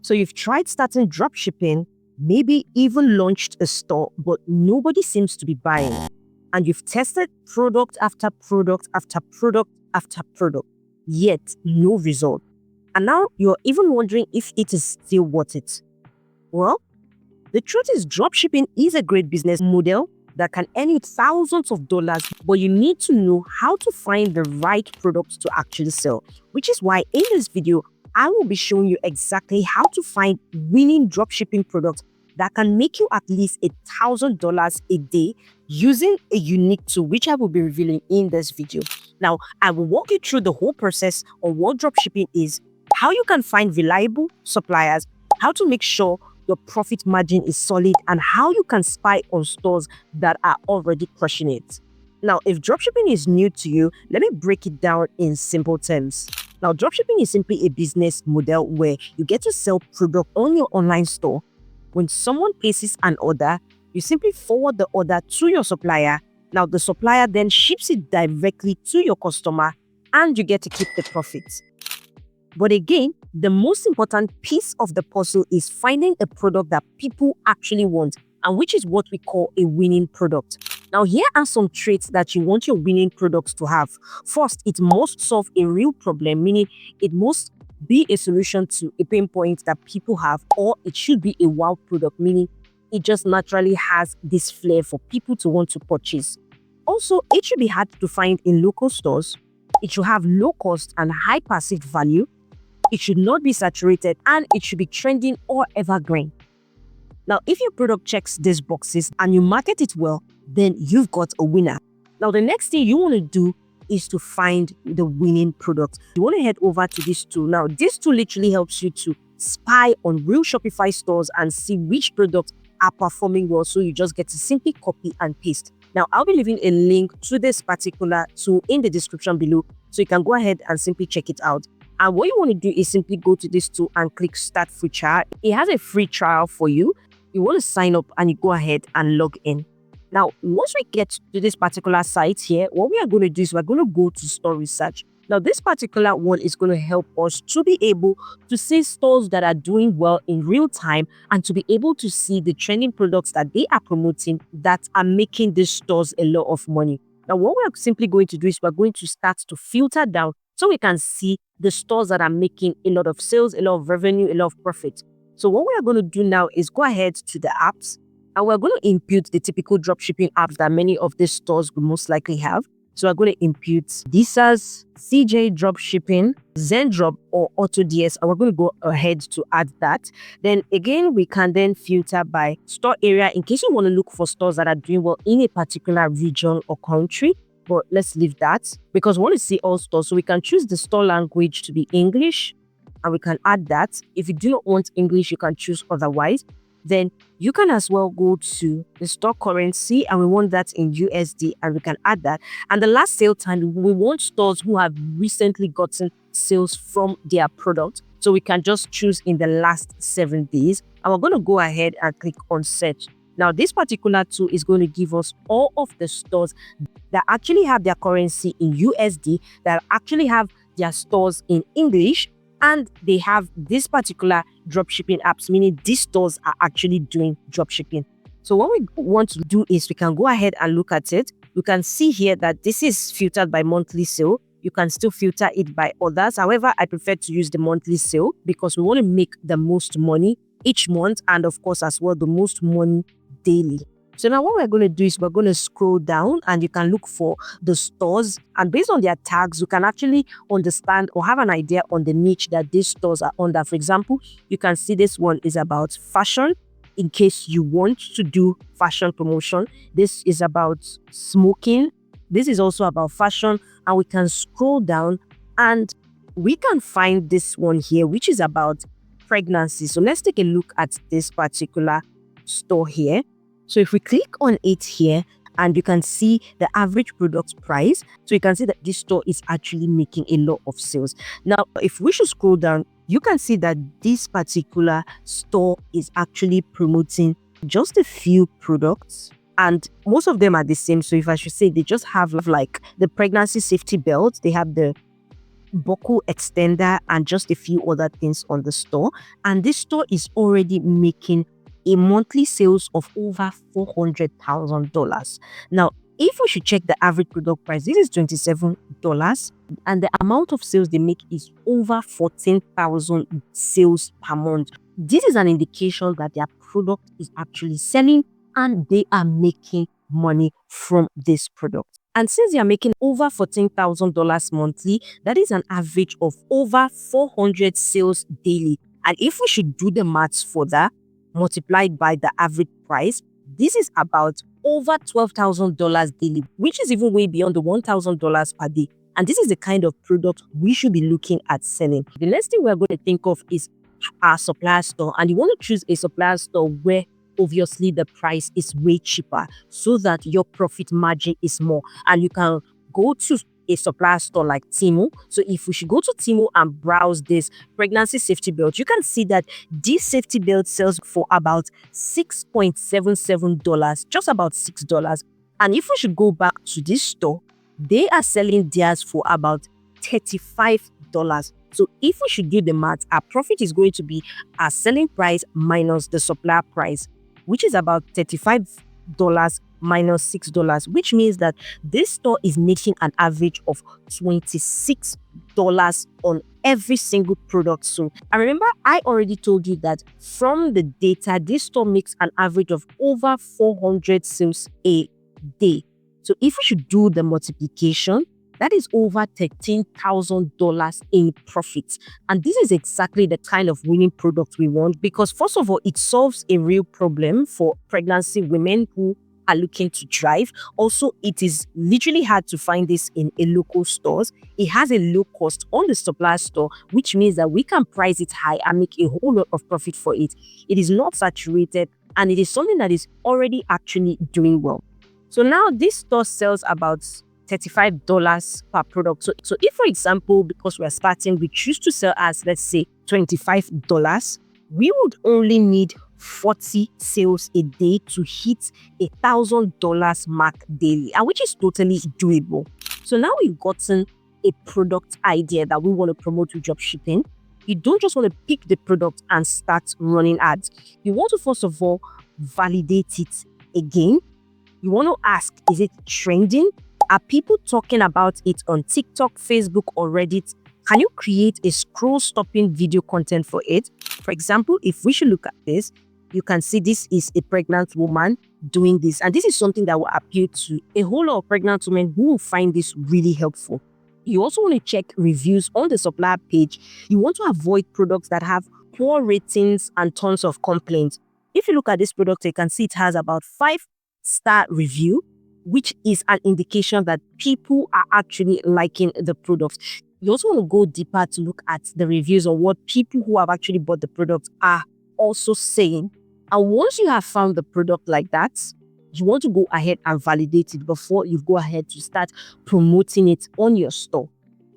So you've tried starting dropshipping, maybe even launched a store, but nobody seems to be buying. And you've tested product after product after product after product, yet no result. And now you're even wondering if it is still worth it. Well, the truth is dropshipping is a great business model that can earn you thousands of dollars, but you need to know how to find the right products to actually sell, which is why in this video, I will be showing you exactly how to find winning dropshipping products that can make you at least $1,000 a day using a unique tool, which I will be revealing in this video. Now, I will walk you through the whole process of what dropshipping is, how you can find reliable suppliers, how to make sure your profit margin is solid, and how you can spy on stores that are already crushing it. Now, if dropshipping is new to you, let me break it down in simple terms. Now, dropshipping is simply a business model where you get to sell product on your online store. When someone places an order, you simply forward the order to your supplier. Now, the supplier then ships it directly to your customer, and you get to keep the profits. But again, the most important piece of the puzzle is finding a product that people actually want, and which is what we call a winning product. Now, here are some traits that you want your winning products to have. First, it must solve a real problem, meaning it must be a solution to a pain point that people have, or it should be a wow product, meaning it just naturally has this flair for people to want to purchase. Also, it should be hard to find in local stores. It should have low cost and high perceived value. It should not be saturated, and it should be trending or evergreen. Now, if your product checks these boxes and you market it well, then you've got a winner. Now, the next thing you want to do is to find the winning product. You want to head over to this tool. Now, this tool literally helps you to spy on real Shopify stores and see which products are performing well. So you just get to simply copy and paste. Now, I'll be leaving a link to this particular tool in the description below, so you can go ahead and simply check it out. And what you want to do is simply go to this tool and click Start Free Trial. It has a free trial for you. You want to sign up and you go ahead and log in. Now, once we get to this particular site here, what we are going to do is we're going to go to store research. Now, this particular one is going to help us to be able to see stores that are doing well in real time and to be able to see the trending products that they are promoting that are making these stores a lot of money. Now, what we're simply going to do is we're going to start to filter down so we can see the stores that are making a lot of sales, a lot of revenue, a lot of profit. So what we are going to do now is go ahead to the apps, and we're going to input the typical dropshipping apps that many of these stores will most likely have. So we're going to input DSAS, CJ Dropshipping, Zendrop, or AutoDS, and we're going to go ahead to add that. Then again, we can then filter by store area in case you want to look for stores that are doing well in a particular region or country. But let's leave that because we want to see all stores. So we can choose the store language to be English, and we can add that. If you do not want English, you can choose otherwise. Then you can as well go to the store currency, and we want that in USD, and we can add that. And the last sale time, we want stores who have recently gotten sales from their product. So we can just choose in the last 7 days, and we're going to go ahead and click on search. Now, this particular tool is going to give us all of the stores that actually have their currency in USD, that actually have their stores in English, and they have this particular dropshipping apps, meaning these stores are actually doing dropshipping. So what we want to do is we can go ahead and look at it. You can see here that this is filtered by monthly sale. You can still filter it by others. However, I prefer to use the monthly sale because we want to make the most money each month, and of course as well the most money daily. So now what we're going to do is we're going to scroll down, and you can look for the stores, and based on their tags you can actually understand or have an idea on the niche that these stores are under. For example, you can see this one is about fashion, in case you want to do fashion promotion. This is about smoking. This is also about fashion, and we can scroll down and we can find this one here, which is about pregnancy. So let's take a look at this particular store here. So if we click on it here, and you can see the average product price, so you can see that this store is actually making a lot of sales. Now, if we should scroll down, you can see that this particular store is actually promoting just a few products, and most of them are the same. So if I should say, they just have like the pregnancy safety belt, they have the buckle extender, and just a few other things on the store. And this store is already making a monthly sales of over $400,000. Now, if we should check the average product price, this is $27, and the amount of sales they make is over 14,000 sales per month. This is an indication that their product is actually selling and they are making money from this product. And since they are making over $14,000 monthly, that is an average of over 400 sales daily. And if we should do the maths for that, multiplied by the average price, this is about over $12,000 daily, which is even way beyond the $1,000 per day. And this is the kind of product we should be looking at selling. The next thing we're going to think of is our supplier store. And you want to choose a supplier store where obviously the price is way cheaper so that your profit margin is more. And you can go to a supplier store like Temu. So if we should go to Temu and browse this pregnancy safety belt, you can see that this safety belt sells for about $6.77, just about $6. And if we should go back to this store, they are selling theirs for about $35. So if we should do the math, our profit is going to be our selling price minus the supplier price, which is about $35 minus $6, which means that this store is making an average of $26 on every single product. So, and remember, I already told you that from the data, this store makes an average of over 400 sales a day. So if we should do the multiplication, that is over $13,000 in profits. And this is exactly the kind of winning product we want, because first of all, it solves a real problem for pregnancy women who are looking to drive. Also, it is literally hard to find this in a local stores. It has a low cost on the supplier store, which means that we can price it high and make a whole lot of profit for it. It is not saturated, and it is something that is already actually doing well. So now this store sells about $35 per product. So if, for example, because we're starting, we choose to sell as, let's say, $25, we would only need 40 sales a day to hit $1,000 mark daily, and which is totally doable. So now we've gotten a product idea that we want to promote with dropshipping. You don't just want to pick the product and start running ads. You want to first of all validate it again. You want to ask, is it trending? Are people talking about it on TikTok, Facebook, or Reddit? Can you create a scroll-stopping video content for it? For example, if we should look at this, you can see this is a pregnant woman doing this. And this is something that will appeal to a whole lot of pregnant women who will find this really helpful. You also want to check reviews on the supplier page. You want to avoid products that have poor ratings and tons of complaints. If you look at this product, you can see it has about 5-star review, which is an indication that people are actually liking the product. You also want to go deeper to look at the reviews on what people who have actually bought the product are also saying. And once you have found the product like that, you want to go ahead and validate it before you go ahead to start promoting it on your store.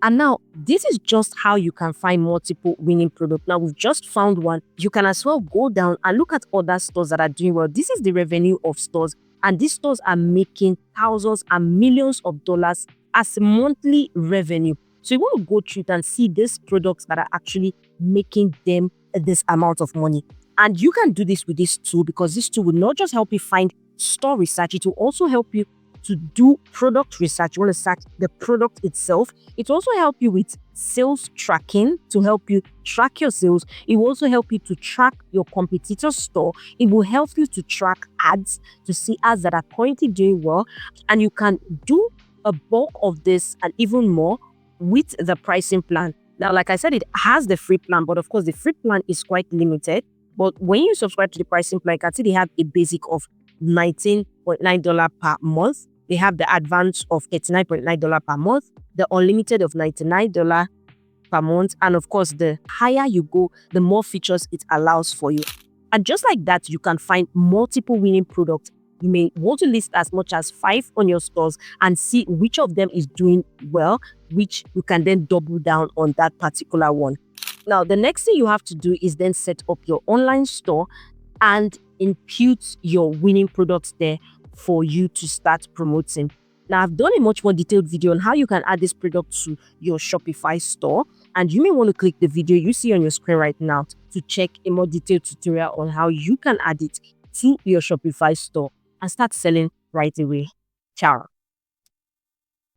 And now, this is just how you can find multiple winning products. Now, we've just found one. You can as well go down and look at other stores that are doing well. This is the revenue of stores. And these stores are making thousands and millions of dollars as monthly revenue. So you want to go through it and see these products that are actually making them this amount of money. And you can do this with this tool, because this tool will not just help you find store research, it will also help you to do product research. You want to search the product itself. It will also help you with sales tracking to help you track your sales. It will also help you to track your competitor's store. It will help you to track ads, to see ads that are currently doing well. And you can do a bulk of this and even more with the pricing plan. Now, like I said, it has the free plan, but of course the free plan is quite limited. But when you subscribe to the pricing plan, you can see they have a basic of $19.9 per month. They have the advanced of $89.9 per month, the unlimited of $99 per month. And of course, the higher you go, the more features it allows for you. And just like that, you can find multiple winning products. You may want to list as much as 5 on your stores and see which of them is doing well, which you can then double down on that particular one. Now, the next thing you have to do is then set up your online store and impute your winning products there for you to start promoting. Now, I've done a much more detailed video on how you can add this product to your Shopify store, and you may want to click the video you see on your screen right now to check a more detailed tutorial on how you can add it to your Shopify store and start selling right away. Ciao.